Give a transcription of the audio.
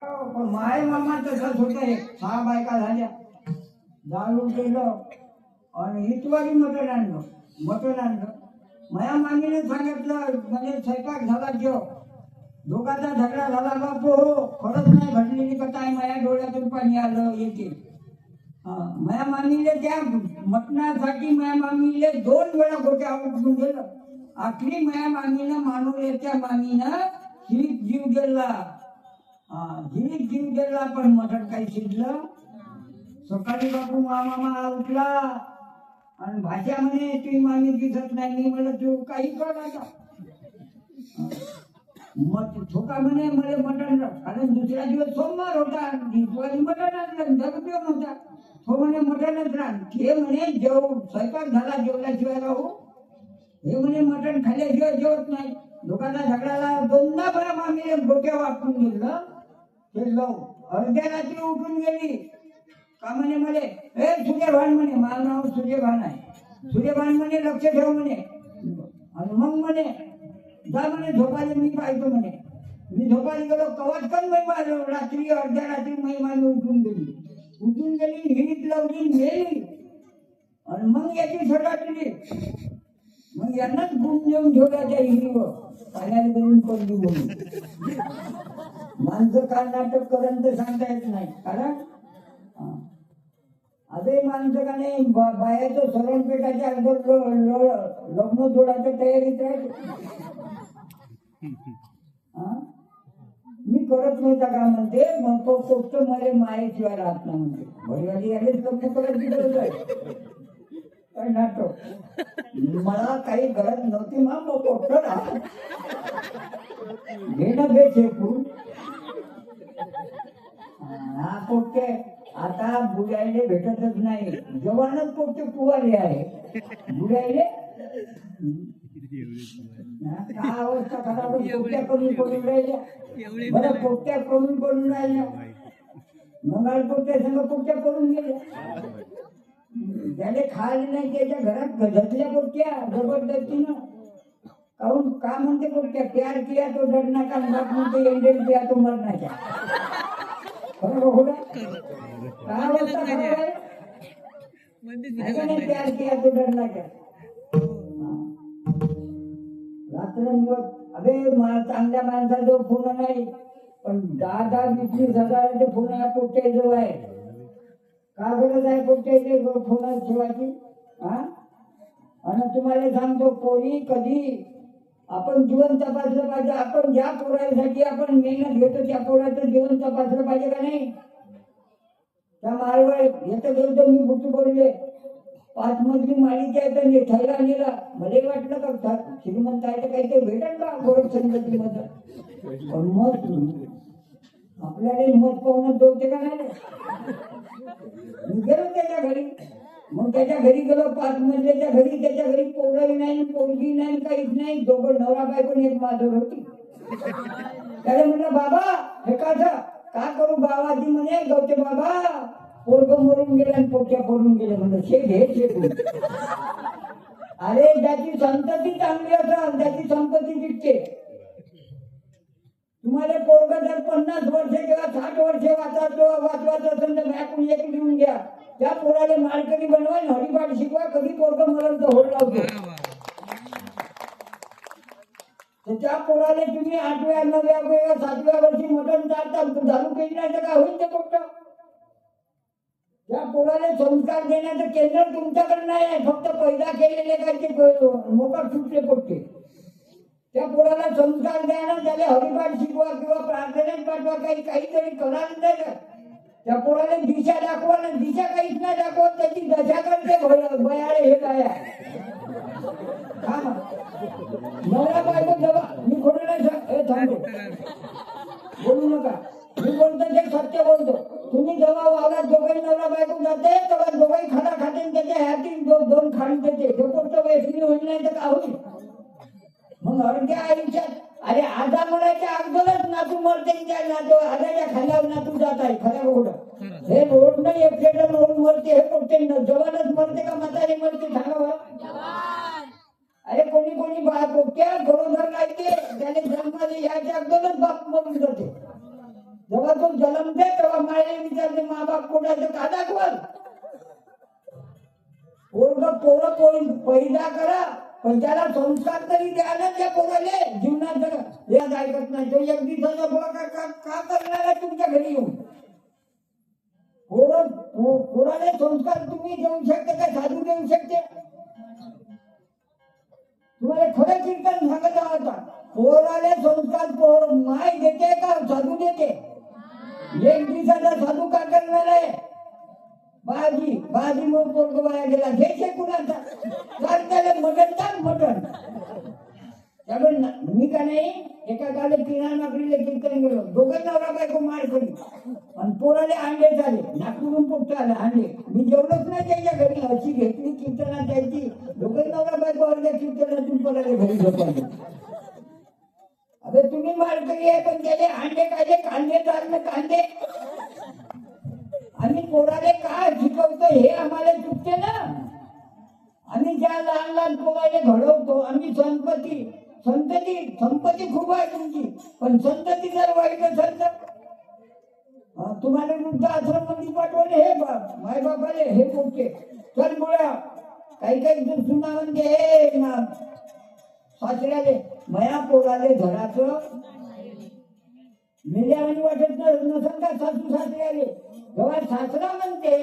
पण माय मामा तसंच होतं. एक 6 बायका झाल्या, दारू केलं आणि इतवारी मटण आणलं. माझ्या मामीने सांगितलं, म्हणजे स्वयंपाक झाला जेव, दोघांचा झगडा झाला. बापू हो, खरंच नाही घडलेली कथा आहे. माझ्या डोळ्यातून पाणी आलं येते. माझ्या मामीले त्या मटणासाठी माझ्या मामीले 2 वेळा गोट्या उठून गेलं. आखरी माझ्या मामीनं मानवल्याच्या मामीनं जीव दिला. जीव दिला, पण मटण काही शिजलं. सकाळी बापू मामा उठला आणि भाषा म्हणे, तुझी मामी दिसत नाही. मी म्हणलं, तू काही कर आता. मग ठोका म्हणे मला मटण, कारण दुसऱ्या दिवस सोमवार होता, मटण आणलं, दरपिव नव्हता. तो म्हणे मटणच रान. हे म्हणे स्वयंपाक झाला जेवल्याशिवाय राहू, हे म्हणे मटण खाल्ल्याशिवाय जेवत नाही. लोकांना झगडाला 2दा बरं मामीने डोक्या वापरून गेलं. ते अर्ध्या रात्री उठून गेली का म्हणे मले, हे सूर्यभान म्हणे, माझं नाव सूर्यभान आहे. सूर्यभान म्हणे लक्ष ठेव म्हणे. आणि मग म्हणे जा म्हणे झोपायला, मी पाहतो म्हणे. मी झोपायला गेलो, कवच पण रात्री अर्ध्या रात्री मामी उठून गेली, हिरीत लावली, मेली. आणि मग याची सटाटली. मग यांनाच गुण देऊन ठेवला त्या हिरीवर, पाण्याला करून पडली म्हणून. माणसं काय नाटक करत ते सांगता येत नाही. कारण अरे माणसं का नाही बायाचं सरणपेटाच्या अगोदर लग्न जोडायच्या तयारीत राहते. मी करत नव्हता का म्हणते, मग तो फक्त मला मायेशिवाय राहत नाही म्हणते. भरवाली आलेच लग्न करायची गरज आहे काय नाटक. मला काही गरज नव्हती. मग पोट्ट राहा घेणं घे शेकून. हा पोट्टे आता बुडायले भेटतच नाही. जवानच पोट्टे पुवाले आहे. बुडायले काय अवस्था खराब. पोट्ट्या कमी पडून राहिल्या. बरं पोट्ट्या कमी पडून राहिल्या, मंगाळ पोट्ट्या संग पोट्ट्या पडून गेल्या. त्याने खायला नाही, त्याच्या घरात घटल्या पोट्ट्या जबरदस्तीनं. काहून का म्हणते पोट्ट्या, प्यार किया तो डरना का, बाप म्हणते एंडेल किया तो मरना क्या. बरोबर होगा काय अवस्था खराब आहे. प्यार किया तो डरना क्या. रात्रंदिवस अबे चांगल्या माणसाजवळ फोन नाही, पण 10-20 हजाराचे फोन या पोट्ट्याजवळ आहे. का गरज आहे पोट्ट्याचे फोन ठेवायची. आणि तुम्हाला सांगतो, पोरी कधी आपण जीवन तपासलं पाहिजे. आपण ज्या पोरासाठी आपण मेहनत घेतो त्या पोराचं जीवन तपासलं पाहिजे का नाही. त्या माळवर येतं गेलं मी बुट्टी बोलले 5 मजली माळीच्या येतं थैला नेला. मला वाटलं का श्रीमंत आहे तर काही ते भेटेल का गोरख संगती मध्ये. पण मत आपल्याला मत पाहून दोघते का नाही. मी गेलो त्याच्या घरी. मग त्याच्या घरी गेलो 5 मजल्याच्या घरी. त्याच्या घरी पोरही नाही, पोरगी नाही, काहीच नाही. दोघं नवरा बायको एक माधव होती. त्याला म्हटलं बाबा हे का करू बाबाजी म्हणे, गवते बाबा पोरग मरून गेलं आणि पोट्या पडून गेले. म्हणलं शे घे शेकून. अरे ज्याची संतती चांगली असेल त्याची संपत्ती दिसते. तुम्हाला पोरग जर 50 वर्ष किंवा 60 वर्ष वाचवायचं असेल तर मॅकून एक लिहून घ्या. त्या पोराला मालकरी बनवा, हरिपाठ शिकवा. कधी पोरग मरण तर होड लावतो. त्या पोराला तुम्ही 8व्या 9व्या किंवा 7व्या वर्षी मटण चालता चालू केली नाही तर काय होईल ते पोट्ट. त्या पोराला संस्कार देण्याचं केंद्र तुमच्याकडे नाही आहे. फक्त पैदा केलेले काही मोकट सुटले पोट्टे. त्या पोराला संस्कार द्या ना, त्याला हरिपाठ शिकवा किंवा प्रार्थनेत पाठवा. काहीतरी करायला नाही. त्या पोराला दिशा दाखवा ना. दिशा काहीच नाही दाखवत, त्याची दशा करते बयाळे हे काय आहे. नवरा बायको दबा. मी खोटं नाही थांबतो, बोलू नका. मी बोलतो ते सत्य बोलतो. तुम्ही जेव्हा वावरात दोघाही नवरा बायको जाते तेव्हा दोघाही खाना खाते, त्याच्या हाती 2 खाली देते. पोट्ट वेसणी होईल नाही तर का होईल. मग अर्ध्या आयुष्यात अरे आजा मरायच्या अगोदरच नातू मरते. त्या नातू आजाच्या खाल्यावर नातू जात आहे. खरं गोड हे रोड नाही एक्सिडेंट होऊन मरते. हे पोट्टे जवानच मरते का म्हातारे मरते सांगा. अरे कोणी पोट्ट्या गरोदर लागते, त्याने जन्माला याच्या अगोदरच बाप मरून जाते. जेव्हा तो जन्मते तेव्हा मायला विचारते मा बाप कोणाचं का दाखवाल पोरं पैदा करा पण त्याला संस्कार तरी द्या ना त्या पोराले जीवनात याद ऐकत नाही तो एक दिवसाचा बोला का करणार आहे तुमच्या घरी येऊन पोराले संस्कार तुम्ही देऊ शकते का साधू देऊ शकते तुम्हाला खरं कीर्तन सांगत आहोत पोराले संस्कार पोर माय देते का साधू देते एक दिवसाचा साधू का करणार आहे बाजी मग पोरग वाया गेला घ्यायचे कुणाचा तर त्याला मटण टाक मटण त्यामुळे मी का नाही एका काळे किना नाकरीले कीर्तन गेलो दोघं नवरा बायको मार करी आणि पोराले अंडे झाले नागपूरून पोट आले अंडे मी जेवढंच नाही त्याच्या घरी अशी घेतली कीर्तना द्यायची दोघं नवरा बायको अर्ध्या कीर्तनातून पोराले घरी झोपवले अरे तुम्ही मारकरी आहे पण त्याले अंडे काढले कांदे चालले कांदे आम्ही पोराले काय शिकवतो हे आम्हाला चुकते ना आम्ही ज्या लहान लहान पोराले घडवतो आम्ही संपत्ती खूप आहे तुमची पण संतती जर वाईट असेल तर तुम्हाला वृद्ध आश्रम मध्ये पाठवले हे माय बापाले हे पोटते चल मुळा काही सुना म्हणजे हे सासऱ्याले मया पोराले घराचं मिल्यावानी वाटत नसेल का सासू सासरे आले जेव्हा सासरा म्हणते